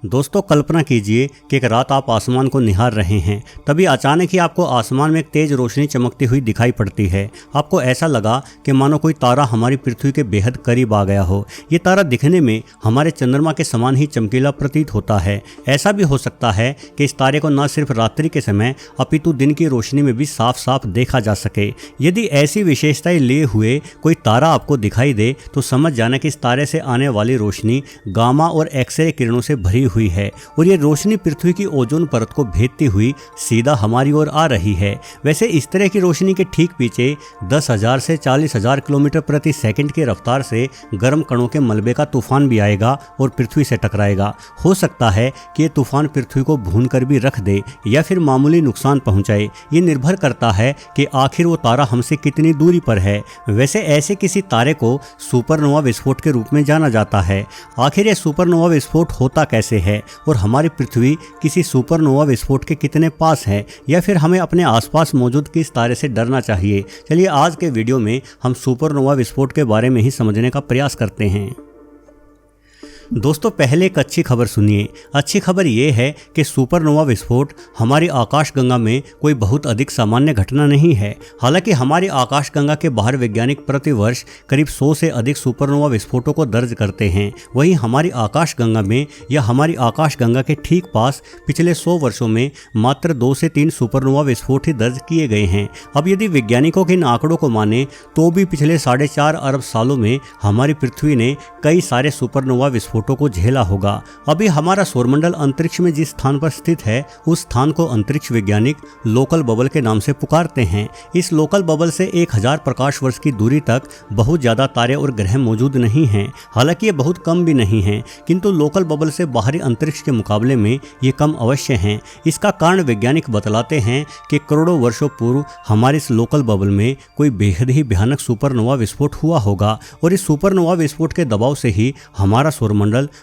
दोस्तों कल्पना कीजिए कि एक रात आप आसमान को निहार रहे हैं, तभी अचानक ही आपको आसमान में एक तेज रोशनी चमकती हुई दिखाई पड़ती है। आपको ऐसा लगा कि मानो कोई तारा हमारी पृथ्वी के बेहद करीब आ गया हो। ये तारा दिखने में हमारे चंद्रमा के समान ही चमकीला प्रतीत होता है। ऐसा भी हो सकता है कि इस तारे को न सिर्फ रात्रि के समय अपितु दिन की रोशनी में भी साफ साफ देखा जा सके। यदि ऐसी विशेषताएं लिए हुए कोई तारा आपको दिखाई दे तो समझ जाना कि इस तारे से आने वाली रोशनी गामा और एक्सरे किरणों से भरी हुई है और ये रोशनी पृथ्वी की ओजोन परत को भेदती हुई सीधा हमारी ओर आ रही है। वैसे इस तरह की रोशनी के ठीक पीछे 10,000 से 40,000 किलोमीटर प्रति सेकंड की रफ्तार से गर्म कणों के मलबे का तूफान भी आएगा और पृथ्वी से टकराएगा। हो सकता है कि ये तूफान पृथ्वी को भून कर भी रख दे या फिर मामूली नुकसान पहुंचाए। ये निर्भर करता है कि आखिर वो तारा हमसे कितनी दूरी पर है। वैसे ऐसे किसी तारे को सुपरनोवा विस्फोट के रूप में जाना जाता है। आखिर ये सुपरनोवा विस्फोट होता कैसे है और हमारी पृथ्वी किसी सुपरनोवा विस्फोट के कितने पास है या फिर हमें अपने आसपास मौजूद किस तारे से डरना चाहिए। चलिए आज के वीडियो में हम सुपरनोवा विस्फोट के बारे में ही समझने का प्रयास करते हैं। दोस्तों पहले एक अच्छी खबर सुनिए। अच्छी खबर ये है कि सुपरनोवा विस्फोट हमारी आकाशगंगा में कोई बहुत अधिक सामान्य घटना नहीं है। हालांकि हमारी आकाशगंगा के बाहर वैज्ञानिक प्रतिवर्ष करीब 100 से अधिक सुपरनोवा विस्फोटों को दर्ज करते हैं। वहीं हमारी आकाशगंगा में या हमारी आकाशगंगा के ठीक पास पिछले 100 वर्षों में मात्र 2 से 3 सुपरनोवा विस्फोट ही दर्ज किए गए हैं। अब यदि वैज्ञानिकों के इन आंकड़ों को माने तो भी पिछले 4.5 अरब सालों में हमारी पृथ्वी ने कई सारे सुपरनोवा विस्फोटों को झेला होगा। अभी हमारा सौरमंडल अंतरिक्ष में जिस स्थान पर स्थित है उस स्थान को अंतरिक्ष वैज्ञानिक लोकल बबल के नाम से पुकारते हैं। इस लोकल बबल से 1000 प्रकाश वर्ष की दूरी तक बहुत ज्यादा तारे और ग्रह मौजूद नहीं हैं। हालांकि ये बहुत कम भी नहीं हैं, किंतु लोकल बबल से बाहरी अंतरिक्ष के मुकाबले में ये कम अवश्य हैं। इसका कारण वैज्ञानिक बतलाते हैं कि करोड़ों वर्षों पूर्व हमारे इस लोकल बबल में कोई बेहद ही भयानक सुपरनोवा विस्फोट हुआ होगा और इस सुपरनोवा विस्फोट के दबाव से ही हमारा सौरमंडल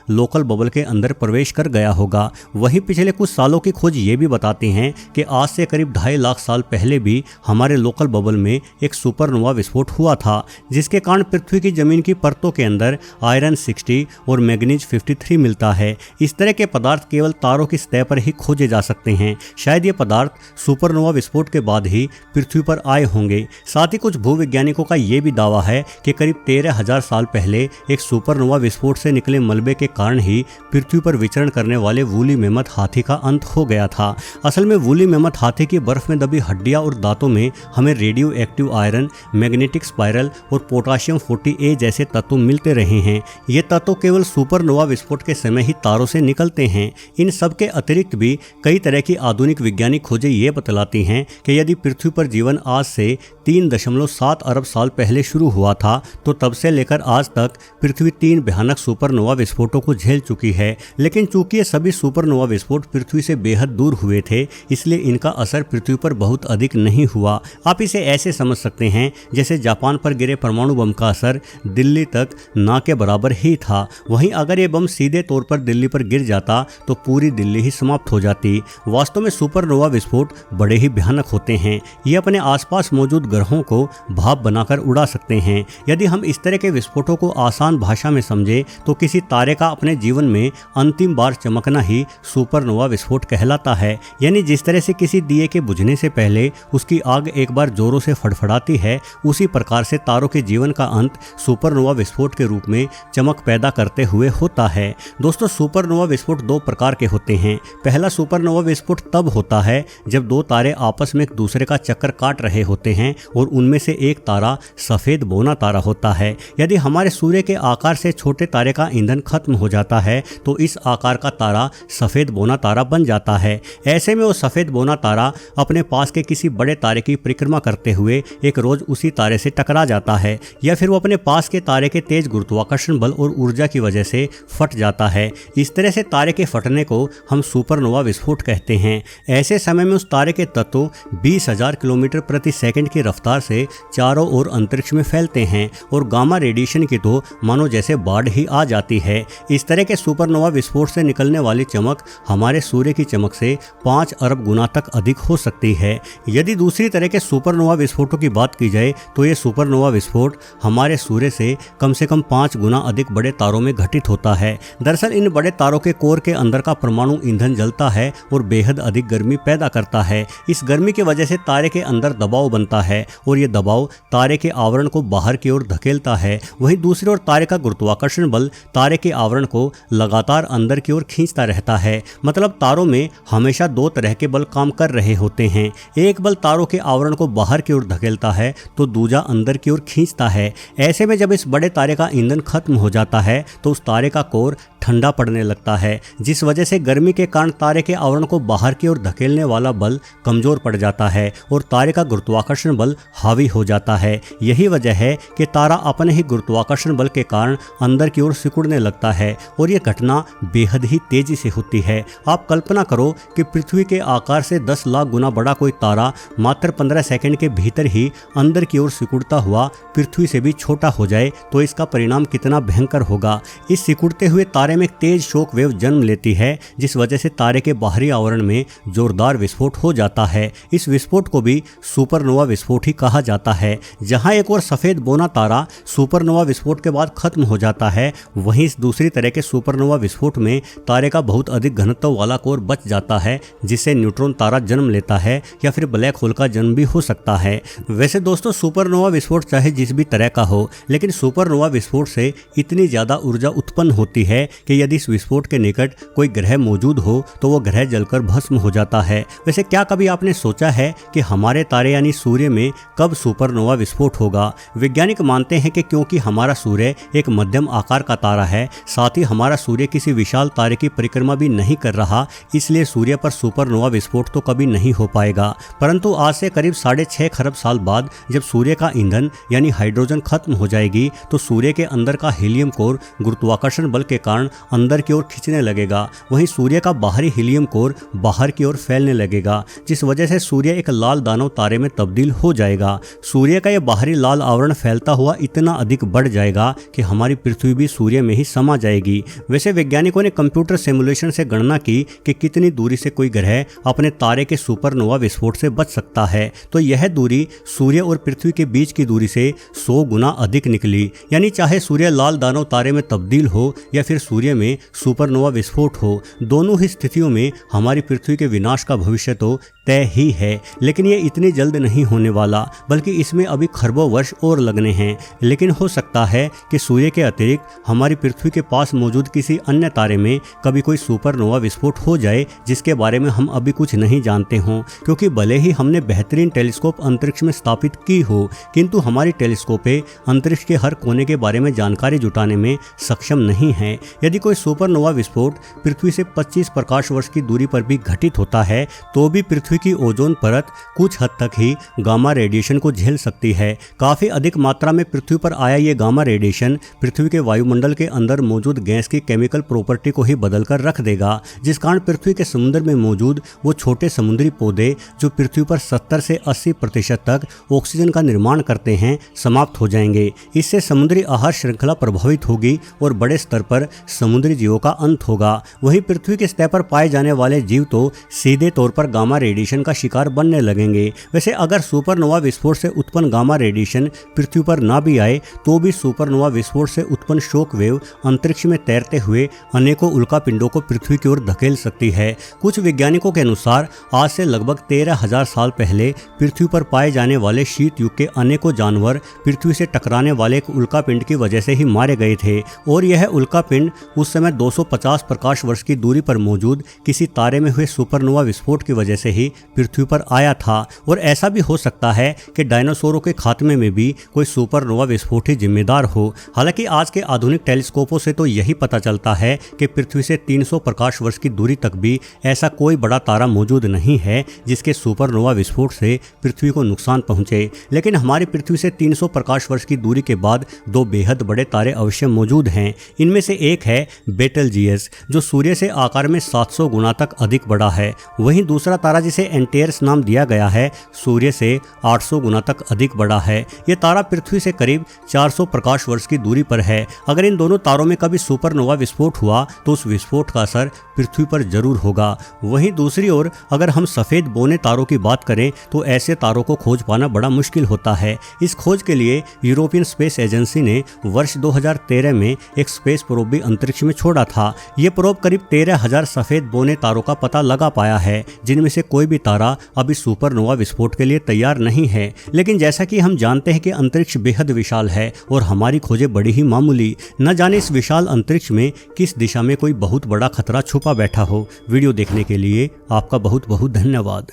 लोकल बबल के अंदर प्रवेश कर गया होगा। वहीं पिछले कुछ सालों की खोज ये भी बताती हैं कि आज से करीब 2.5 लाख साल पहले भी हमारे लोकल बबल में एक सुपरनोवा विस्फोट हुआ था, जिसके कारण पृथ्वी की जमीन की परतों के अंदर आयरन 60 और मैग्नीज 53 मिलता है। इस तरह के पदार्थ केवल तारों की सतह पर ही खोजे जा सकते हैं। शायद ये पदार्थ सुपरनोवा विस्फोट के बाद ही पृथ्वी पर आए होंगे। साथ ही कुछ भूवैज्ञानिकों का ये भी दावा है कि करीब 13,000 साल पहले एक सुपरनोवा विस्फोट से निकले मलबे के कारण ही पृथ्वी पर विचरण करने वाले वूली मेमथ हाथी का अंत हो गया था। असल में वूली मेमथ हाथी की बर्फ में दबी हड्डियां और दांतों में हमें radio active iron, magnetic spiral और पोटाशियम 40A जैसे तत्व मिलते रहे हैं। ये तत्व केवल सुपरनोवा विस्फोट के समय ही तारों से निकलते हैं। इन सब के अतिरिक्त भी कई तरह की आधुनिक वैज्ञानिक खोजें ये बतलाती हैं कि यदि पृथ्वी पर जीवन आज से 3.7 अरब साल पहले शुरू हुआ था तो तब से लेकर आज तक पृथ्वी 3 भयानक सुपरनोवा विस्फोटों को झेल चुकी है। लेकिन चूंकि ये सभी सुपरनोवा विस्फोट पृथ्वी से बेहद दूर हुए थे, इसलिए इनका असर पृथ्वी पर बहुत अधिक नहीं हुआ। आप इसे ऐसे समझ सकते हैं जैसे जापान पर गिरे परमाणु बम का असर दिल्ली तक ना के बराबर ही था। वहीं अगर ये बम सीधे तौर पर दिल्ली पर गिर जाता तो पूरी दिल्ली ही समाप्त हो जाती। वास्तव में सुपरनोवा विस्फोट बड़े ही भयानक होते हैं। ये अपने आसपास मौजूद ग्रहों को भाप बनाकर उड़ा सकते हैं। यदि हम इस तरह के विस्फोटों को आसान भाषा में समझे तो किसी तारे का अपने जीवन में अंतिम बार चमकना ही सुपरनोवा विस्फोट कहलाता है। यानी जिस तरह से किसी दिए के बुझने से पहले उसकी आग एक बार जोरों से फड़फड़ाती है, उसी प्रकार से तारों के जीवन का अंत सुपरनोवा विस्फोट के रूप में चमक पैदा करते हुए होता है। दोस्तों सुपरनोवा विस्फोट 2 प्रकार के होते हैं। पहला सुपरनोवा विस्फोट तब होता है जब 2 तारे आपस में एक दूसरे का चक्कर काट रहे होते हैं और उनमें से एक तारा सफेद बौना तारा होता है। यदि हमारे सूर्य के आकार से छोटे तारे का ईंधन खत्म हो जाता है तो इस आकार का तारा सफेद बौना तारा बन जाता है। ऐसे में वो सफेद बौना तारा अपने पास के किसी बड़े तारे की परिक्रमा करते हुए एक रोज उसी तारे से टकरा जाता है या फिर वो अपने पास के तारे के तेज गुरुत्वाकर्षण बल और ऊर्जा की वजह से फट जाता है। इस तरह से तारे के फटने को हम सुपरनोवा विस्फोट कहते हैं। ऐसे समय में उस तारे के तत्व 20,000 किलोमीटर प्रति सेकंड की रफ्तार से चारों ओर अंतरिक्ष में फैलते हैं और गामा रेडिएशन की तो मानो जैसे बाढ़ ही आ जाती है। है। इस तरह के सुपरनोवा विस्फोट से निकलने वाली चमक हमारे सूर्य की चमक से 5 अरब गुना तक अधिक हो सकती है। यदि दूसरी तरह के सुपरनोवा विस्फोटों की बात की जाए तो ये सुपरनोवा विस्फोट हमारे सूर्य से कम 5 गुना अधिक बड़े तारों में घटित होता है। दरअसल इन बड़े तारों के कोर के अंदर का परमाणु ईंधन जलता है और बेहद अधिक गर्मी पैदा करता है। इस गर्मी की वजह से तारे के अंदर दबाव बनता है और ये दबाव तारे के आवरण को बाहर की ओर धकेलता है। वहीं दूसरी ओर तारे का गुरुत्वाकर्षण बल तारे के आवरण को लगातार अंदर की ओर खींचता रहता है। मतलब तारों में हमेशा 2 तरह के बल काम कर रहे होते हैं। एक बल तारों के आवरण को बाहर की ओर धकेलता है तो दूजा अंदर की ओर खींचता है। ऐसे में जब इस बड़े तारे का ईंधन खत्म हो जाता है तो उस तारे का कोर ठंडा पड़ने लगता है, जिस वजह से गर्मी के कारण तारे के आवरण को बाहर की ओर धकेलने वाला बल कमजोर पड़ जाता है और तारे का गुरुत्वाकर्षण बल हावी हो जाता है। यही वजह है कि तारा अपने ही गुरुत्वाकर्षण बल के कारण अंदर की ओर सिकुड़ने लगता है और ये घटना बेहद ही तेजी से होती है। आप कल्पना करो कि पृथ्वी के आकार से 10 लाख गुना बड़ा कोई तारा मात्र 15 सेकंड के भीतर ही अंदर की ओर सिकुड़ता हुआ पृथ्वी से भी छोटा हो जाए तो इसका परिणाम कितना भयंकर होगा। इस सिकुड़ते हुए तारे में एक तेज शॉक वेव जन्म लेती है, जिस वजह से तारे के बाहरी आवरण में जोरदार विस्फोट हो जाता है। इस विस्फोट को भी सुपरनोवा विस्फोट ही कहा जाता है। जहां एक और सफेद बोना तारा सुपरनोवा विस्फोट के बाद खत्म हो जाता है, वहीं इस दूसरी तरह के सुपरनोवा विस्फोट में तारे का बहुत अधिक घनत्व वाला कोर बच जाता है, जिससे न्यूट्रॉन तारा जन्म लेता है या फिर ब्लैक होल का जन्म भी हो सकता है। वैसे दोस्तों, सुपरनोवा विस्फोट चाहे जिस भी तरह का हो, लेकिन सुपरनोवा विस्फोट से इतनी ज्यादा ऊर्जा उत्पन्न होती है कि यदि इस विस्फोट के निकट कोई ग्रह मौजूद हो तो वो ग्रह जलकर भस्म हो जाता है। वैसे क्या कभी आपने सोचा है कि हमारे तारे यानी सूर्य में कब सुपरनोवा विस्फोट होगा? वैज्ञानिक मानते हैं कि क्योंकि हमारा सूर्य एक मध्यम आकार का तारा है, साथ ही हमारा सूर्य किसी विशाल तारे की परिक्रमा भी नहीं कर रहा, इसलिए सूर्य पर सुपरनोवा विस्फोट तो कभी नहीं हो पाएगा। परंतु आज से करीब 6.5 खरब साल बाद जब सूर्य का ईंधन यानी हाइड्रोजन खत्म हो जाएगी तो सूर्य के अंदर का हीलियम कोर गुरुत्वाकर्षण बल के कारण अंदर की ओर खींचने लगेगा। वहीं सूर्य का बाहरी हीलियम कोर बाहर की ओर फैलने लगेगा, जिस वजह से सूर्य एक लाल दानव तारे में तब्दील हो जाएगा। सूर्य का यह बाहरी लाल आवरण फैलता हुआ इतना अधिक बढ़ जाएगा कि हमारी पृथ्वी भी सूर्य में ही समा जाएगी। वैसे वैज्ञानिकों ने कंप्यूटर सिमुलेशन से गणना की कि कितनी दूरी से कोई ग्रह अपने तारे के सुपरनोवा विस्फोट से बच सकता है, तो यह दूरी सूर्य और पृथ्वी के बीच की दूरी से 100 गुना अधिक निकली। यानी चाहे सूर्य लाल दानव तारे में तब्दील हो या फिर सूर्य में सुपरनोवा विस्फोट हो, दोनों ही स्थितियों में हमारी पृथ्वी के विनाश का भविष्य तो तय ही है। लेकिन ये इतनी जल्द नहीं होने वाला, बल्कि इसमें अभी खरबों वर्ष और लगने हैं। लेकिन हो सकता है कि सूर्य के अतिरिक्त हमारी पृथ्वी के पास मौजूद किसी अन्य तारे में कभी कोई सुपरनोवा विस्फोट हो जाए, जिसके बारे में हम अभी कुछ नहीं जानते हों। क्योंकि भले ही हमने बेहतरीन टेलीस्कोप अंतरिक्ष में स्थापित की हो, किंतु हमारी टेलीस्कोपें अंतरिक्ष के हर कोने के बारे में जानकारी जुटाने में सक्षम नहीं है। यदि कोई सुपरनोवा विस्फोट पृथ्वी से 25 प्रकाश वर्ष की दूरी पर भी घटित होता है तो भी पृथ्वी की ओजोन परत कुछ हद तक ही गामा रेडिएशन को झेल सकती है। काफी अधिक मात्रा में पृथ्वी पर आया ये गामा रेडिएशन पृथ्वी के वायुमंडल के अंदर मौजूद गैस की केमिकल प्रॉपर्टी को ही बदल कर रख देगा, जिस कारण पृथ्वी के समुद्र में मौजूद वो छोटे समुद्री पौधे जो पृथ्वी पर 70 से 80% तक ऑक्सीजन का निर्माण करते हैं, समाप्त हो जाएंगे। इससे समुद्री आहार श्रृंखला प्रभावित होगी और बड़े स्तर पर समुद्री जीवों का अंत होगा। वहीं पृथ्वी के सतह पर पाए जाने वाले जीव तो सीधे तौर पर गामा रेडिएशन का शिकार बनने लगेंगे। वैसे अगर सुपरनोवा विस्फोट से उत्पन्न गामा रेडिएशन पृथ्वी पर ना भी आए तो भी सुपरनोवा विस्फोट से उत्पन्न शॉक वेव अंतरिक्ष में तैरते हुए अनेकों उल्कापिंडों को पृथ्वी की ओर धकेल सकती है। कुछ वैज्ञानिकों के अनुसार आज से लगभग 13,000 साल पहले पृथ्वी पर पाए जाने वाले शीत युग के अनेकों जानवर पृथ्वी से टकराने वाले एक उल्कापिंड की वजह से ही मारे गए थे और यह उल्कापिंड उस समय 250 प्रकाश वर्ष की दूरी पर मौजूद किसी तारे में हुए सुपरनोवा विस्फोट की वजह से ही पृथ्वी पर आया था। और ऐसा भी हो सकता है कि डायनासोरों के खात्मे में भी कोई सुपरनोवा विस्फोट ही जिम्मेदार हो। हालांकि आज के आधुनिक टेलीस्कोपों से तो यही पता चलता है कि पृथ्वी से 300 प्रकाश वर्ष की दूरी तक भी ऐसा कोई बड़ा तारा मौजूद नहीं है जिसके सुपरनोवा विस्फोट से पृथ्वी को नुकसान पहुंचे। लेकिन हमारी पृथ्वी से 300 प्रकाश वर्ष की दूरी के बाद 2 बेहद बड़े तारे अवश्य मौजूद हैं। इनमें से एक है बेटलजीएस, जो सूर्य से आकार में 700 गुना तक अधिक बड़ा है। वहीं दूसरा तारा जिसे जिसे एंटेयर्स नाम दिया गया है, सूर्य से 800 गुना तक अधिक बड़ा है। ये तारा पृथ्वी से करीब 400 प्रकाश वर्ष की दूरी पर है। अगर इन दोनों तारों में कभी सुपरनोवा विस्फोट हुआ तो उस विस्फोट का असर पृथ्वी पर जरूर होगा। वहीं दूसरी ओर अगर हम सफ़ेद बौने तारों की बात करें तो ऐसे तारों को खोज पाना बड़ा मुश्किल होता है। इस खोज के लिए यूरोपियन स्पेस एजेंसी ने वर्ष 2013 में एक स्पेस प्रोब भी अंतरिक्ष में छोड़ा था। ये प्रोब करीब 13,000 सफ़ेद बौने तारों का पता लगा पाया है, जिनमें से कोई भी तारा अभी सुपरनोवा विस्फोट के लिए तैयार नहीं है। लेकिन जैसा कि हम जानते हैं कि अंतरिक्ष बेहद विशाल है और हमारी खोजें बड़ी ही मामूली। न जाने इस विशाल अंतरिक्ष में किस दिशा में कोई बहुत बड़ा खतरा छुपा बैठा हो। वीडियो देखने के लिए आपका बहुत बहुत धन्यवाद।